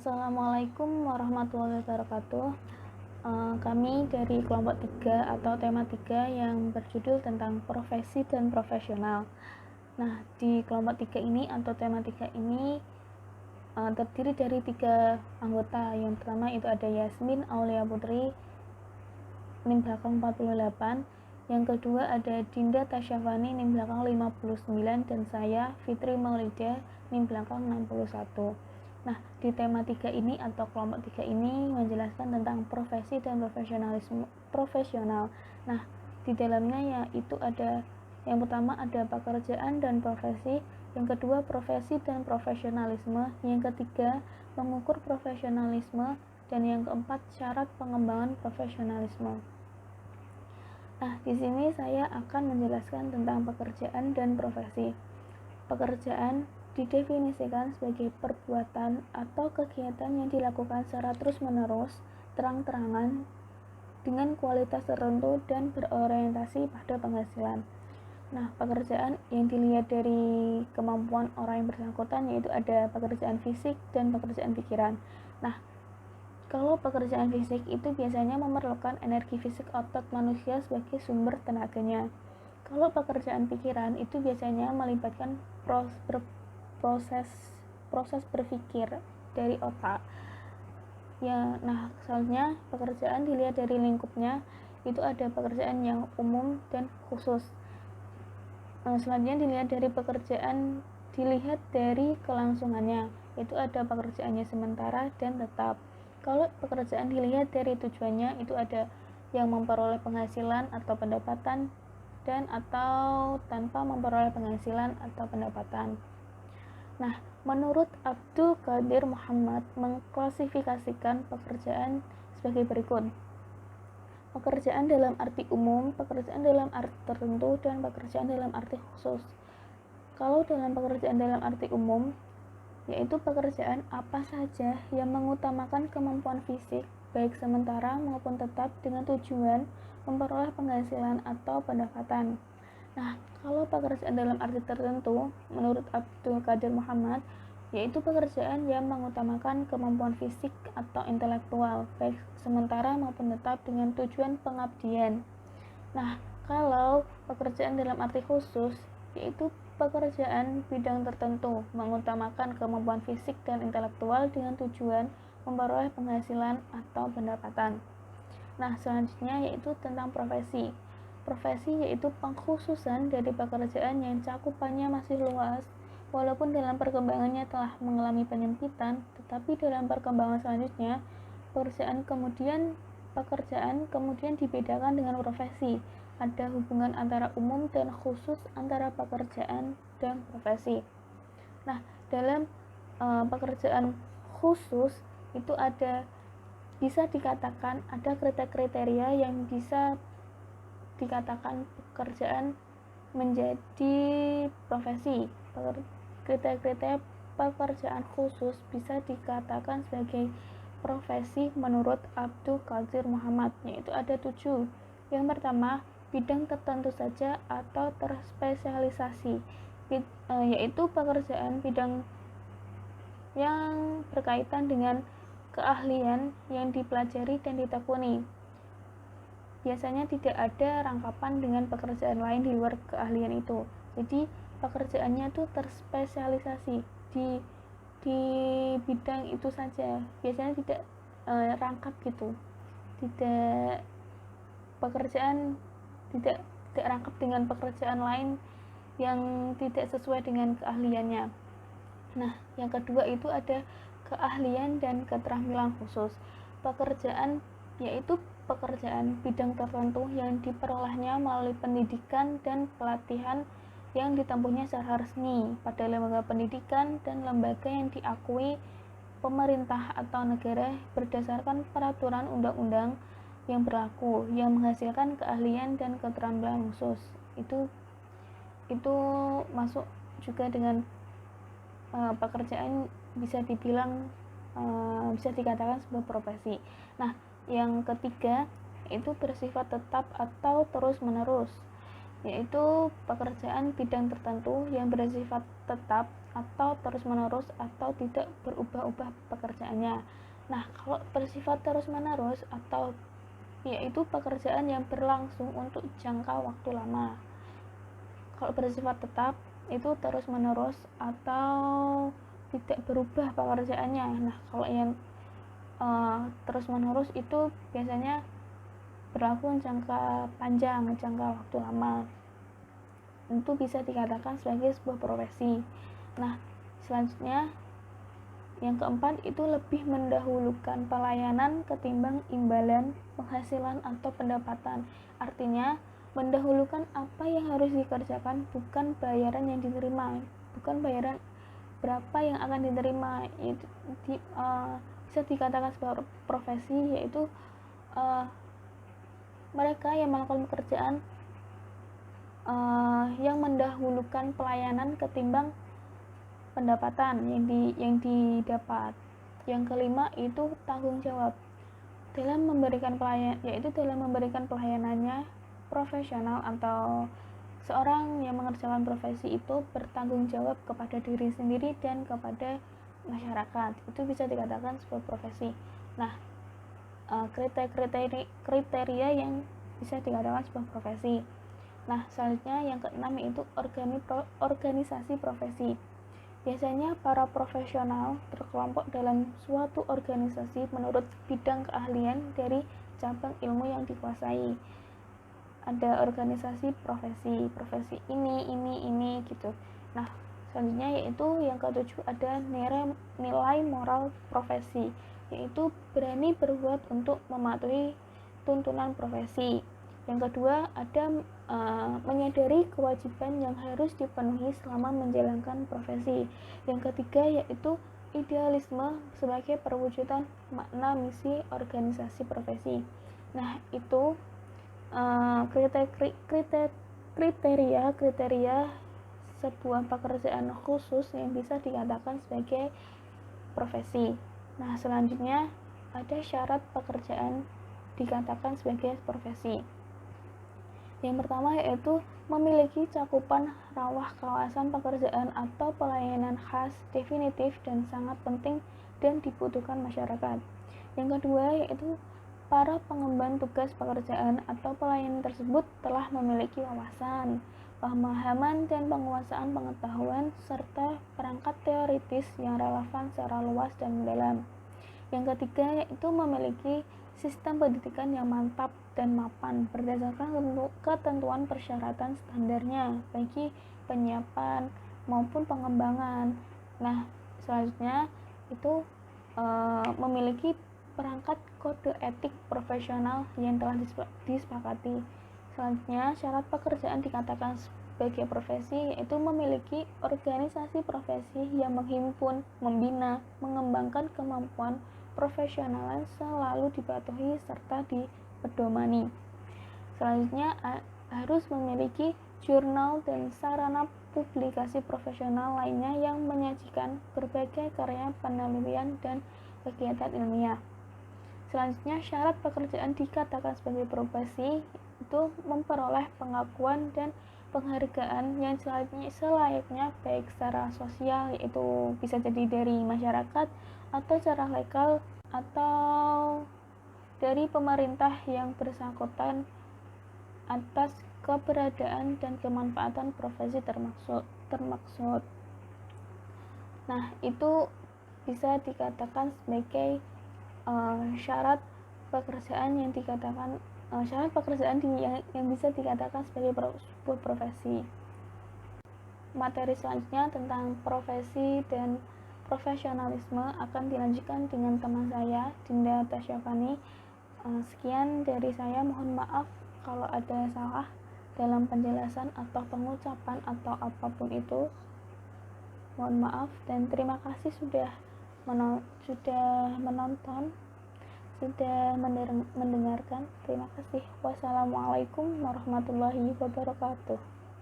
Assalamualaikum warahmatullahi wabarakatuh. Kami dari kelompok 3 atau tema 3 yang berjudul tentang profesi dan profesional. Nah, di kelompok 3 ini atau tema 3 ini terdiri dari 3 anggota. Yang pertama itu ada Yasmin Aulia Putri, NIM belakang 48. Yang kedua ada Dinda Tasyafani, NIM belakang 59. Dan saya, Fitri Maulida, NIM belakang 61. Nah, di tema 3 ini atau kelompok 3 ini menjelaskan tentang profesi dan profesionalisme profesional. Nah, di dalamnya yaitu ada yang pertama ada pekerjaan dan profesi, yang kedua profesi dan profesionalisme, yang ketiga mengukur profesionalisme, dan yang keempat syarat pengembangan profesionalisme. Nah, di sini saya akan menjelaskan tentang pekerjaan dan profesi. Pekerjaan didefinisikan sebagai perbuatan atau kegiatan yang dilakukan secara terus-menerus, terang-terangan, dengan kualitas tertentu dan berorientasi pada penghasilan. Nah, pekerjaan yang dilihat dari kemampuan orang yang bersangkutan yaitu ada pekerjaan fisik dan pekerjaan pikiran. Nah, kalau pekerjaan fisik itu biasanya memerlukan energi fisik otot manusia sebagai sumber tenaganya. Kalau pekerjaan pikiran itu biasanya melibatkan proses berpikir dari otak. Ya, nah selanjutnya pekerjaan dilihat dari lingkupnya, itu ada pekerjaan yang umum dan khusus. Selanjutnya dilihat dari kelangsungannya, itu ada pekerjaannya sementara dan tetap. Kalau pekerjaan dilihat dari tujuannya, itu ada yang memperoleh penghasilan atau pendapatan dan atau tanpa memperoleh penghasilan atau pendapatan. Nah, menurut Abdul Qadir Muhammad mengklasifikasikan pekerjaan sebagai berikut. Pekerjaan dalam arti umum, pekerjaan dalam arti tertentu, dan pekerjaan dalam arti khusus. Kalau dalam pekerjaan dalam arti umum, yaitu pekerjaan apa saja yang mengutamakan kemampuan fisik, baik sementara maupun tetap dengan tujuan memperoleh penghasilan atau pendapatan. Nah, kalau pekerjaan dalam arti tertentu, menurut Abdul Qadir Muhammad, yaitu pekerjaan yang mengutamakan kemampuan fisik atau intelektual, baik sementara maupun tetap dengan tujuan pengabdian. Nah, kalau pekerjaan dalam arti khusus, yaitu pekerjaan bidang tertentu, mengutamakan kemampuan fisik dan intelektual dengan tujuan memperoleh penghasilan atau pendapatan. Nah, selanjutnya yaitu tentang profesi. Profesi yaitu pengkhususan dari pekerjaan yang cakupannya masih luas, walaupun dalam perkembangannya telah mengalami penyempitan, tetapi dalam perkembangan selanjutnya, pekerjaan kemudian dibedakan dengan profesi. Ada hubungan antara umum dan khusus antara pekerjaan dan profesi. Nah, dalam pekerjaan khusus itu bisa dikatakan ada kriteria yang bisa dikatakan pekerjaan menjadi profesi. Kriteria pekerjaan khusus bisa dikatakan sebagai profesi menurut Abdul Qadir Muhammad, yaitu ada 7. Yang pertama, bidang tertentu saja atau terspesialisasi, yaitu pekerjaan bidang yang berkaitan dengan keahlian yang dipelajari dan ditekuni. Biasanya tidak ada rangkapan dengan pekerjaan lain di luar keahlian itu. Jadi pekerjaannya itu terspesialisasi di bidang itu saja. Biasanya tidak rangkap gitu. Tidak rangkap dengan pekerjaan lain yang tidak sesuai dengan keahliannya. Nah, yang kedua itu ada keahlian dan keterampilan khusus. Pekerjaan yaitu pekerjaan bidang tertentu yang diperolehnya melalui pendidikan dan pelatihan yang ditempuhnya secara resmi pada lembaga pendidikan dan lembaga yang diakui pemerintah atau negara berdasarkan peraturan undang-undang yang berlaku yang menghasilkan keahlian dan keterampilan khusus. Itu masuk juga dengan pekerjaan bisa dikatakan sebuah profesi. Nah, yang ketiga itu bersifat tetap atau terus-menerus, yaitu pekerjaan bidang tertentu yang bersifat tetap atau terus-menerus atau tidak berubah-ubah pekerjaannya. Nah, kalau bersifat terus-menerus atau yaitu pekerjaan yang berlangsung untuk jangka waktu lama. Kalau bersifat tetap itu terus-menerus atau tidak berubah pekerjaannya. Nah, kalau yang terus-menerus itu biasanya berlaku jangka panjang, jangka waktu lama. Itu bisa dikatakan sebagai sebuah profesi. Nah, selanjutnya yang keempat itu lebih mendahulukan pelayanan ketimbang imbalan, penghasilan atau pendapatan. Artinya mendahulukan apa yang harus dikerjakan, bukan bayaran yang diterima, bukan bayaran berapa yang akan diterima. Itu bisa dikatakan sebuah profesi, yaitu mereka yang melakukan pekerjaan yang mendahulukan pelayanan ketimbang pendapatan yang didapat. Yang kelima itu tanggung jawab dalam memberikan pelayanannya. Profesional atau seorang yang mengerjakan profesi itu bertanggung jawab kepada diri sendiri dan kepada masyarakat. Itu bisa dikatakan sebuah profesi. Nah, kriteria yang bisa dikatakan sebuah profesi. Nah, selanjutnya yang keenam yaitu organisasi profesi. Biasanya para profesional berkelompok dalam suatu organisasi menurut bidang keahlian dari cabang ilmu yang dikuasai. Ada organisasi profesi ini gitu. Nah, selanjutnya yaitu yang ketujuh ada nilai moral profesi, yaitu berani berbuat untuk mematuhi tuntunan profesi. Yang kedua ada menyadari kewajiban yang harus dipenuhi selama menjalankan profesi. Yang ketiga yaitu idealisme sebagai perwujudan makna misi organisasi profesi. Nah, itu kriteria sebuah pekerjaan khusus yang bisa dikatakan sebagai profesi. Nah, selanjutnya ada syarat pekerjaan dikatakan sebagai profesi. Yang pertama yaitu memiliki cakupan rawah kawasan pekerjaan atau pelayanan khas, definitif, dan sangat penting dan dibutuhkan masyarakat. Yang kedua yaitu para pengemban tugas pekerjaan atau pelayanan tersebut telah memiliki wawasan, pemahaman, dan penguasaan pengetahuan serta perangkat teoritis yang relevan secara luas dan mendalam. Yang ketiga yaitu memiliki sistem pendidikan yang mantap dan mapan berdasarkan ketentuan persyaratan standarnya bagi penyiapan maupun pengembangan. Nah, selanjutnya itu memiliki perangkat kode etik profesional yang telah disepakati. Selanjutnya, syarat pekerjaan dikatakan sebagai profesi yaitu memiliki organisasi profesi yang menghimpun, membina, mengembangkan kemampuan profesional selalu dipatuhi serta dipedomani. Selanjutnya, harus memiliki jurnal dan sarana publikasi profesional lainnya yang menyajikan berbagai karya penelitian dan kegiatan ilmiah. Selanjutnya, syarat pekerjaan dikatakan sebagai profesi itu memperoleh pengakuan dan penghargaan yang selayaknya baik secara sosial, yaitu bisa jadi dari masyarakat atau secara legal atau dari pemerintah yang bersangkutan atas keberadaan dan kemanfaatan profesi termaksud. Nah, itu bisa dikatakan sebagai syarat pekerjaan yang bisa dikatakan sebagai sebuah profesi. Materi selanjutnya tentang profesi dan profesionalisme akan dilanjutkan dengan teman saya, Dinda Tasyafani. Sekian dari saya, mohon maaf kalau ada salah dalam penjelasan atau pengucapan atau apapun itu. Mohon maaf dan terima kasih sudah menonton, sudah mendengarkan. Terima kasih. Wassalamualaikum warahmatullahi wabarakatuh.